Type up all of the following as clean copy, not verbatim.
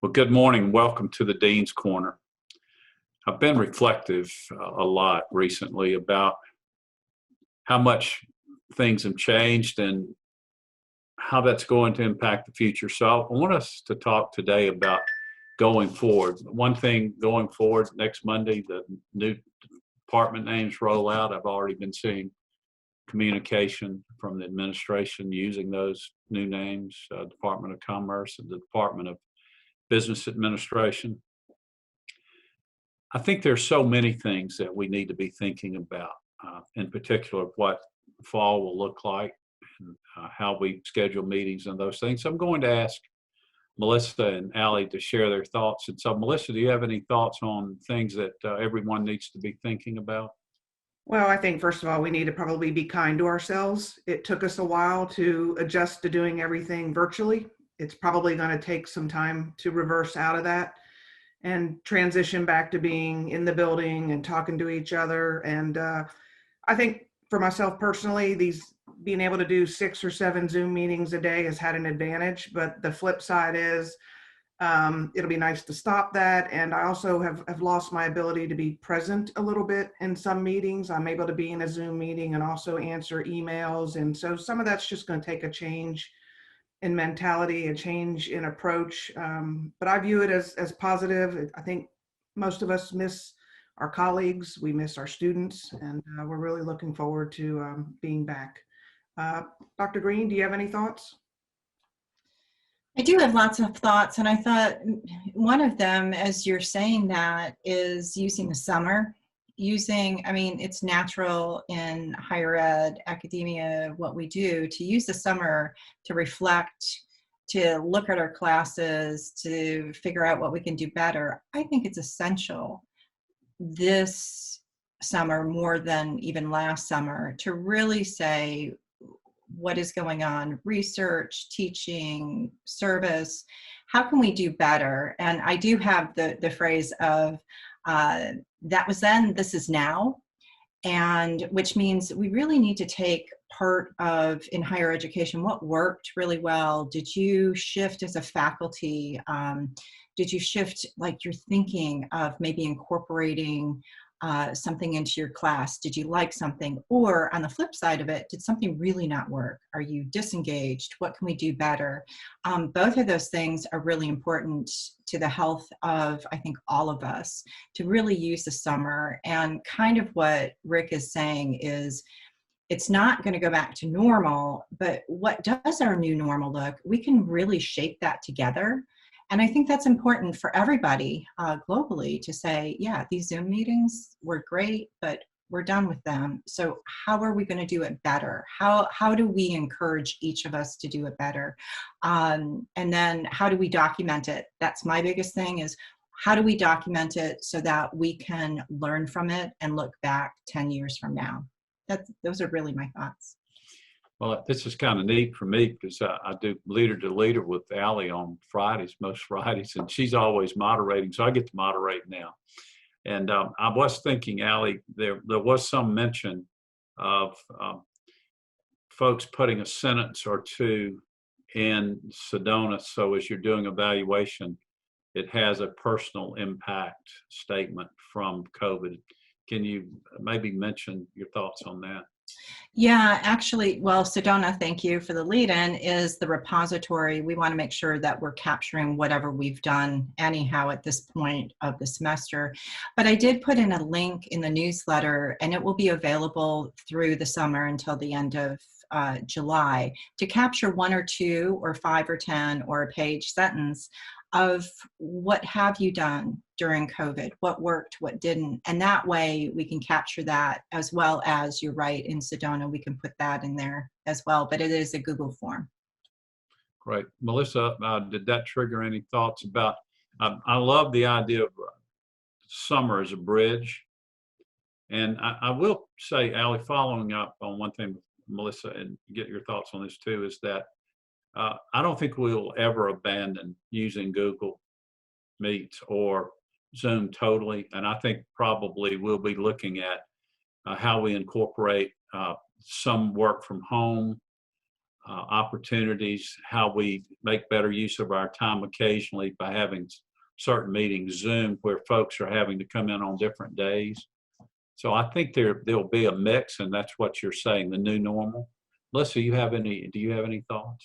Well, good morning. Welcome to the Dean's Corner. I've been reflective a lot recently about how much things have changed and how that's going to impact the future. So I want us to talk today about going forward. One thing going forward, next Monday, the new department names roll out. I've already been seeing communication from the administration using those new names, Department of Commerce and the Department of Business Administration. I think there's so many things that we need to be thinking about, in particular, what fall will look like and how we schedule meetings and those things. So I'm going to ask Melissa and Allie to share their thoughts. And so, Melissa, do you have any thoughts on things that everyone needs to be thinking about? Well, I think first of all, we need to probably be kind to ourselves. It took us a while to adjust to doing everything virtually. It's probably going to take some time to reverse out of that and transition back to being in the building and talking to each other. And I think for myself personally, being able to do 6 or 7 Zoom meetings a day has had an advantage. But the flip side is it'll be nice to stop that. And I also have lost my ability to be present a little bit in some meetings. I'm able to be in a Zoom meeting and also answer emails. And so some of that's just going to take a change in mentality, a change in approach. But I view it as positive. I think most of us miss our colleagues, we miss our students, and we're really looking forward to being back. Dr. Green, do you have any thoughts? I do have lots of thoughts, and I thought one of them, as you're saying that, is using the summer. It's natural in higher ed, academia, what we do, to use the summer to reflect, to look at our classes, to figure out what we can do better. I think it's essential this summer, more than even last summer, to really say what is going on, research, teaching, service, how can we do better? And I do have the phrase of, that was then, this is now, and which means we really need to take part of, in higher education, what worked really well. Did you shift as a faculty? Did you shift like your thinking of maybe incorporating something into your class? Did you like something? Or on the flip side of it, did something really not work? Are you disengaged? What can we do better? Both of those things are really important to the health of, I think, all of us, to really use the summer. And kind of what Rick is saying is, it's not going to go back to normal, but what does our new normal look? We can really shape that together. And I think that's important for everybody globally to say, yeah, these Zoom meetings were great, but we're done with them. So how are we going to do it better? How do we encourage each of us to do it better? And then how do we document it? That's my biggest thing, is how do we document it so that we can learn from it and look back 10 years from now? Those are really my thoughts. Well, this is kind of neat for me because I do leader to leader with Allie on Fridays, most Fridays, and she's always moderating, so I get to moderate now. And I was thinking, Allie, there was some mention of folks putting a sentence or two in Sedona, so as you're doing evaluation, it has a personal impact statement from COVID. Can you maybe mention your thoughts on that? Yeah, actually, well, Sedona, thank you for the lead-in, is the repository. We want to make sure that we're capturing whatever we've done anyhow at this point of the semester. But I did put in a link in the newsletter, and it will be available through the summer until the end of July, to capture 1 or 2 or 5 or 10 or a page sentence of what have you done during COVID, what worked, what didn't. And that way we can capture that, as well as, you're right, in Sedona, we can put that in there as well, but it is a Google form. Great. Melissa, did that trigger any thoughts about, I love the idea of summer as a bridge. And I will say, Allie, following up on one thing with Melissa, and get your thoughts on this too, is that I don't think we'll ever abandon using Google Meet or Zoom totally. And I think probably we'll be looking at how we incorporate some work from home opportunities, how we make better use of our time occasionally by having certain meetings Zoom where folks are having to come in on different days. So I think there'll be a mix, and that's what you're saying, the new normal. Melissa, do you have any thoughts?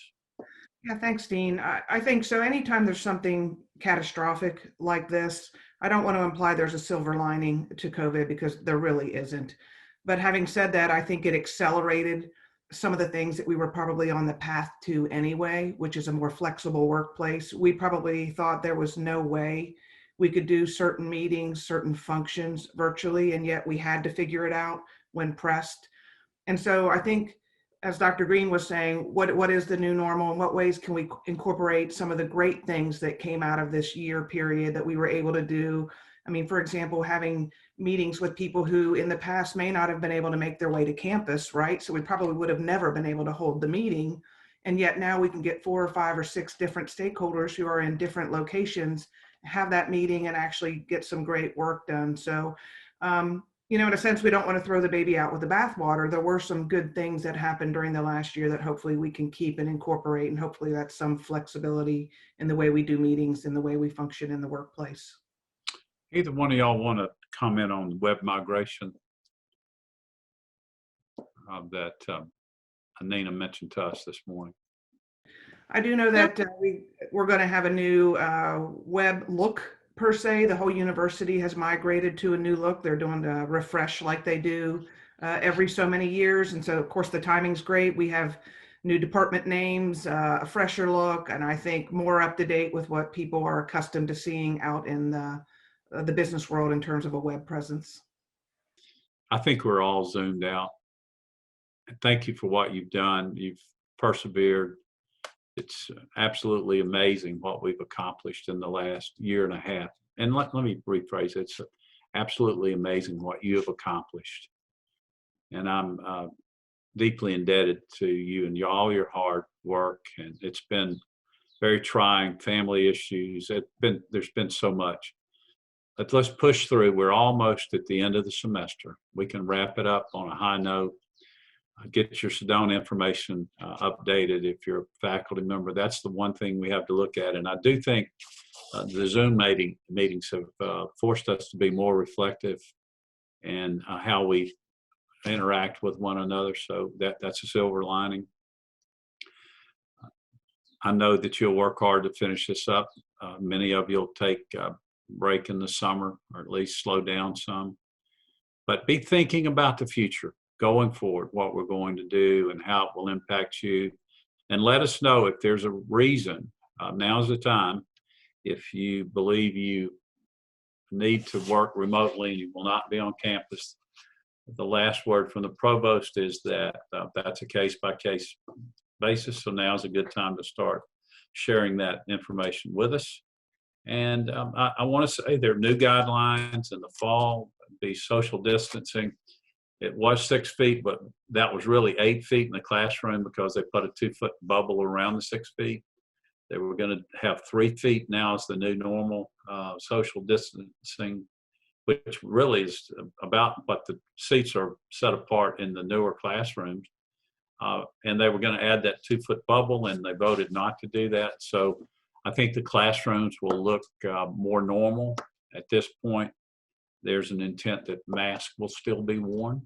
Yeah, thanks, Dean. I think so. Anytime there's something catastrophic like this, I don't want to imply there's a silver lining to COVID because there really isn't. But having said that, I think it accelerated some of the things that we were probably on the path to anyway, which is a more flexible workplace. We probably thought there was no way we could do certain meetings, certain functions virtually, and yet we had to figure it out when pressed. And so I think, as Dr. Green was saying, what is the new normal, and what ways can we incorporate some of the great things that came out of this year period that we were able to do? I mean, for example, having meetings with people who in the past may not have been able to make their way to campus, right? So we probably would have never been able to hold the meeting. And yet now we can get 4 or 5 or 6 different stakeholders who are in different locations, have that meeting and actually get some great work done. So, in a sense, we don't want to throw the baby out with the bathwater. There were some good things that happened during the last year that hopefully we can keep and incorporate, and hopefully that's some flexibility in the way we do meetings and the way we function in the workplace. Either one of y'all want to comment on web migration that Anina mentioned to us this morning? I do know that we're going to have a new web look per se. The whole university has migrated to a new look. They're doing a refresh like they do every so many years. And so, of course, the timing's great. We have new department names, a fresher look, and I think more up to date with what people are accustomed to seeing out in the business world in terms of a web presence. I think we're all zoomed out. Thank you for what you've done. You've persevered. It's absolutely amazing what we've accomplished in the last year and a half. And let me rephrase it. It's absolutely amazing what you have accomplished. And I'm deeply indebted to you and all your hard work. And it's been very trying, family issues. There's been so much. But let's push through. We're almost at the end of the semester. We can wrap it up on a high note. Get your Sedona information updated if you're a faculty member. That's the one thing we have to look at. And I do think the Zoom meetings have forced us to be more reflective in how we interact with one another. So that's a silver lining. I know that you'll work hard to finish this up. Many of you will take a break in the summer, or at least slow down some. But be thinking about the future. Going forward, what we're going to do and how it will impact you. And let us know if there's a reason. Now's the time. If you believe you need to work remotely and you will not be on campus, the last word from the provost is that that's a case-by-case basis. So now's a good time to start sharing that information with us. And I want to say there are new guidelines in the fall, be social distancing. It was 6 feet, but that was really 8 feet in the classroom because they put a 2-foot bubble around the 6 feet. They were going to have 3 feet now as the new normal social distancing, which really is about what the seats are set apart in the newer classrooms. And they were going to add that 2-foot bubble, and they voted not to do that. So I think the classrooms will look more normal at this point. There's an intent that masks will still be worn.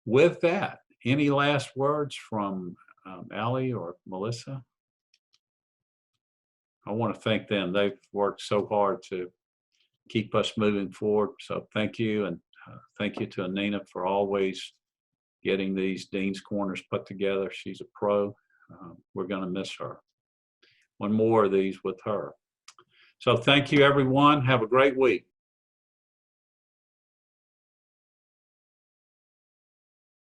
With that, any last words from Allie or Melissa? I want to thank them. They've worked so hard to keep us moving forward. So thank you. And thank you to Anina for always getting these Dean's Corners put together. She's a pro. We're going to miss her. One more of these with her. So thank you, everyone. Have a great week.